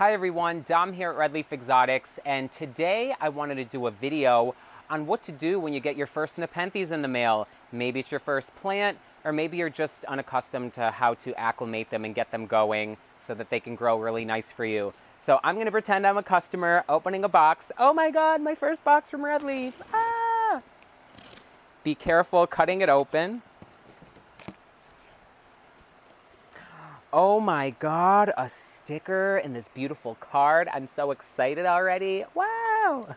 Hi everyone, Dom here at Redleaf Exotics, and today I wanted to do a video on what to do when you get your first Nepenthes in the mail. Maybe it's your first plant, or maybe you're just unaccustomed to how to acclimate them and get them going so that they can grow really nice for you. So I'm going to pretend I'm a customer opening a box. Oh my god, my first box from Redleaf! Ah! Be careful cutting it open. Oh my god, a sticker and this beautiful card. I'm so excited already. Wow!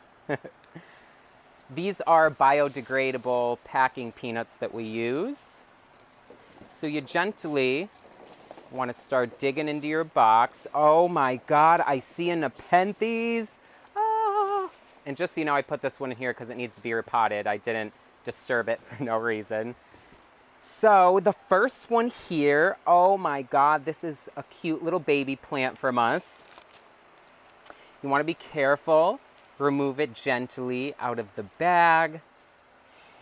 These are biodegradable packing peanuts that we use. So you gently want to start digging into your box. Oh my god, I see a Nepenthes. Ah! And just so you know, I put this one in here because it needs to be repotted. I didn't disturb it for no reason. So the first one here, oh my god, this is a cute little baby plant from us. You want to be careful. Remove it gently out of the bag.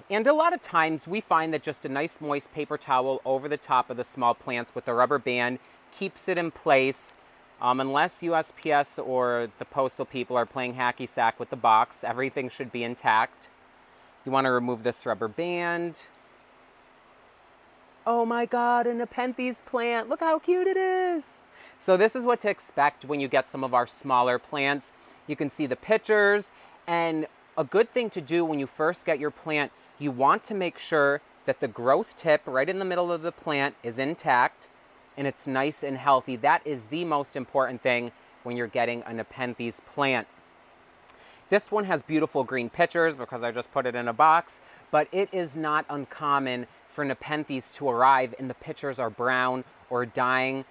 And a lot of times we find that just a nice moist paper towel over the top of the small plants with a rubber band keeps it in place. Unless USPS or the postal people are playing hacky sack with the box, everything should be intact. You want to remove this rubber band. Oh my god, a Nepenthes plant. Look how cute it is. So this is what to expect when you get some of our smaller plants. You can see the pictures, and a good thing to do when you first get your plant, you want to make sure that the growth tip right in the middle of the plant is intact and it's nice and healthy. That is the most important thing when you're getting a Nepenthes plant. This one has beautiful green pictures because I just put it in a box, but it is not uncommon for Nepenthes to arrive and the pitchers are brown or dying.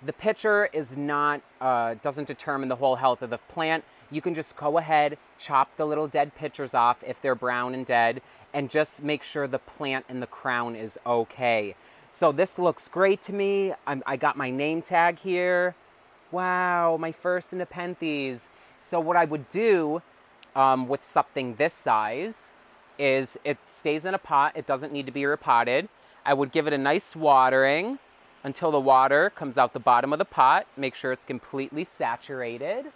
The pitcher is not, doesn't determine the whole health of the plant. You can just go ahead, chop the little dead pitchers off if they're brown and dead, and just make sure the plant and the crown is okay. So this looks great to me. I got my name tag here. Wow, my first Nepenthes. So what I would do with something this size is it stays in a pot. It doesn't need to be repotted. I would give it a nice watering until the water comes out the bottom of the pot. Make sure it's completely saturated.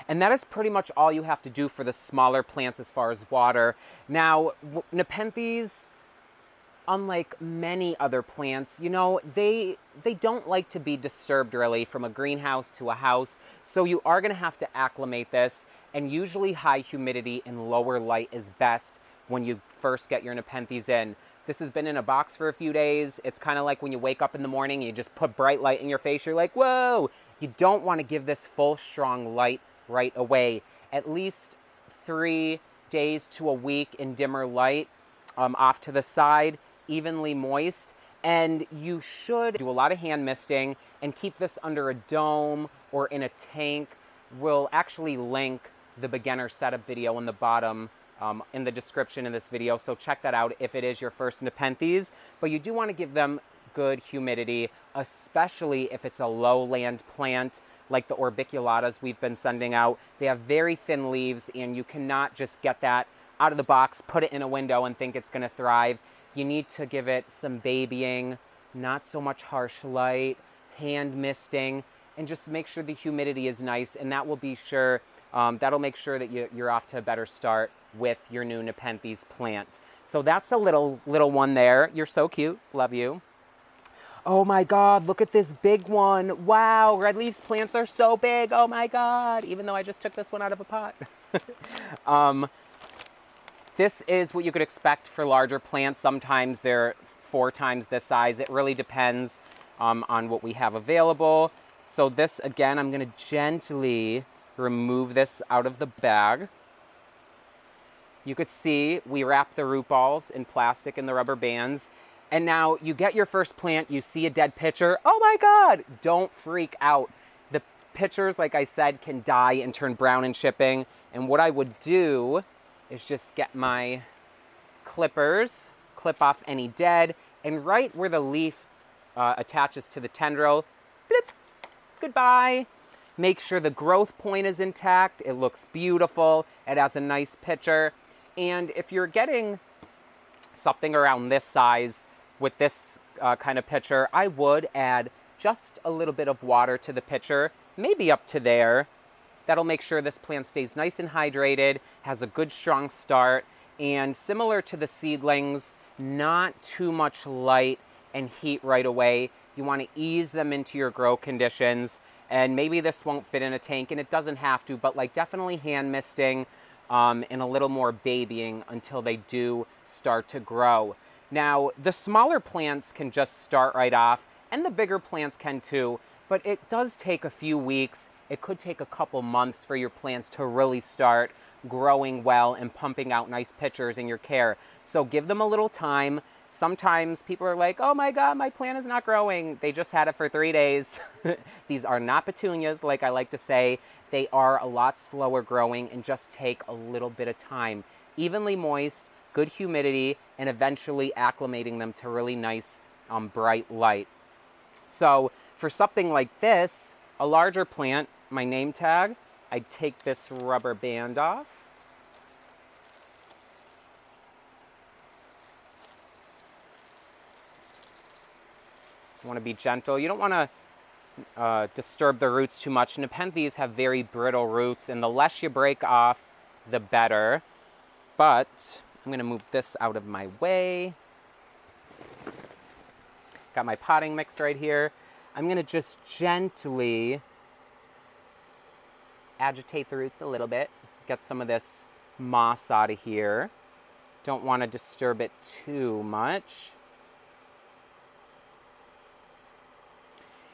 And that is pretty much all you have to do for the smaller plants as far as water. Now, Nepenthes, unlike many other plants, you know, they don't like to be disturbed really from a greenhouse to a house. So you are going to have to acclimate this. And usually high humidity and lower light is best when you first get your Nepenthes in. This has been in a box for a few days. It's kind of like when you wake up in the morning and you just put bright light in your face. You're like, whoa! You don't want to give this full, strong light right away. At least 3 days to a week in dimmer light, off to the side, evenly moist. And you should do a lot of hand misting and keep this under a dome or in a tank. We'll actually link the beginner setup video in the bottom in the description of this video, so check that out if it is your first Nepenthes. But you do want to give them good humidity, especially if it's a lowland plant like the orbiculatas we've been sending out. They have very thin leaves, and you cannot just get that out of the box, put it in a window, and think it's going to thrive. You need to give it some babying, not so much harsh light, hand misting, and just make sure the humidity is nice, and that will be sure. That'll make sure that you're off to a better start with your new Nepenthes plant. So that's a little one there. You're so cute. Love you. Oh my god, look at this big one. Wow, Redleaf's plants are so big. Oh my god, even though I just took this one out of a pot. This is what you could expect for larger plants. Sometimes they're 4 times this size. It really depends on what we have available. So this, again, I'm going to gently remove this out of the bag. You could see we wrap the root balls in plastic and the rubber bands. And now you get your first plant, you see a dead pitcher. Oh my god! Don't freak out. The pitchers, like I said, can die and turn brown in shipping. And what I would do is just get my clippers, clip off any dead, and right where the leaf attaches to the tendril, blip, goodbye. Make sure the growth point is intact. It looks beautiful. It has a nice pitcher. And if you're getting something around this size with this kind of pitcher, I would add just a little bit of water to the pitcher, maybe up to there. That'll make sure this plant stays nice and hydrated, has a good strong start, and similar to the seedlings, not too much light and heat right away. You want to ease them into your grow conditions, and maybe this won't fit in a tank, and it doesn't have to, but like definitely hand misting and a little more babying until they do start to grow. Now, the smaller plants can just start right off, and the bigger plants can too, but it does take a few weeks. It could take a couple months for your plants to really start growing well and pumping out nice pitchers in your care. So give them a little time. Sometimes people are like, oh my God, my plant is not growing. They just had it for 3 days. These are not petunias, like I like to say. They are a lot slower growing and just take a little bit of time. Evenly moist, good humidity, and eventually acclimating them to really nice, bright light. So for something like this, a larger plant, my name tag, I take this rubber band off. You want to be gentle. You don't want to disturb the roots too much. Nepenthes have very brittle roots, and the less you break off, the better. But I'm going to move this out of my way. Got my potting mix right here. I'm going to just gently agitate the roots a little bit. Get some of this moss out of here. Don't want to disturb it too much.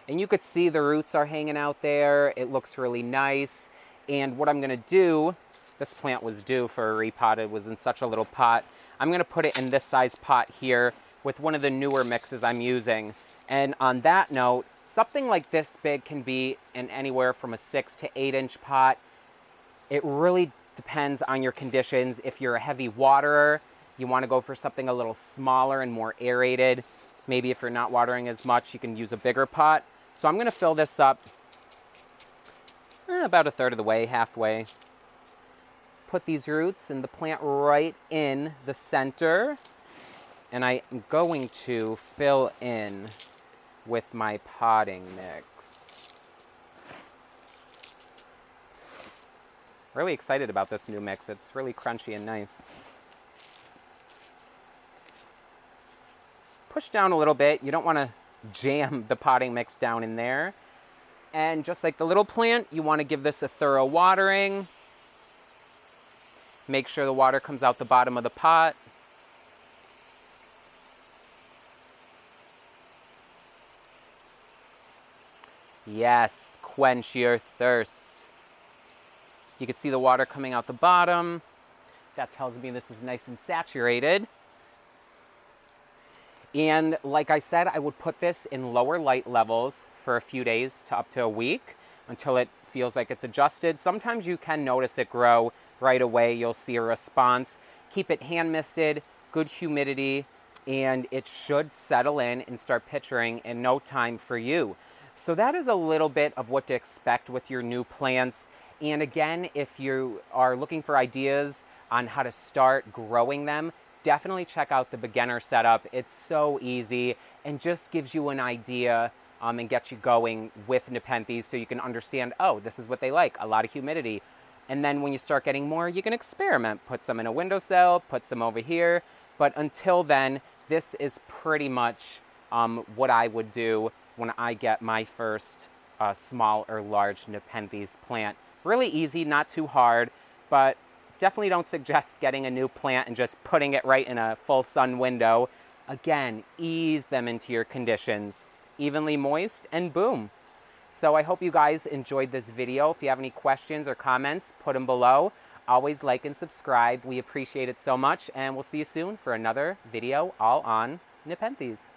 And you could see the roots are hanging out there. It looks really nice. And what I'm going to do, this plant was due for a repot. It was in such a little pot. I'm going to put it in this size pot here with one of the newer mixes I'm using. And on that note, something like this big can be in anywhere from a 6 to 8 inch pot. It really depends on your conditions. If you're a heavy waterer, you want to go for something a little smaller and more aerated. Maybe if you're not watering as much, you can use a bigger pot. So I'm going to fill this up about a third of the way, halfway. Put these roots and the plant right in the center. And I'm going to fill in with my potting mix. Really excited about this new mix. It's really crunchy and nice. Push down a little bit. You don't want to jam the potting mix down in there. And just like the little plant, you want to give this a thorough watering. Make sure the water comes out the bottom of the pot. Yes, quench your thirst. You can see the water coming out the bottom. That tells me this is nice and saturated. And like I said, I would put this in lower light levels for a few days to up to a week until it feels like it's adjusted. Sometimes you can notice it grow right away. You'll see a response. Keep it hand misted, good humidity, and it should settle in and start pitchering in no time for you. So that is a little bit of what to expect with your new plants. And again, if you are looking for ideas on how to start growing them, definitely check out the beginner setup. It's so easy and just gives you an idea and gets you going with Nepenthes so you can understand, oh, this is what they like, a lot of humidity. And then when you start getting more, you can experiment. Put some in a windowsill, put some over here. But until then, this is pretty much what I would do when I get my first small or large Nepenthes plant. Really easy, not too hard, but definitely don't suggest getting a new plant and just putting it right in a full sun window. Again, ease them into your conditions. Evenly moist, and boom. So I hope you guys enjoyed this video. If you have any questions or comments, put them below. Always like and subscribe. We appreciate it so much, and we'll see you soon for another video all on Nepenthes.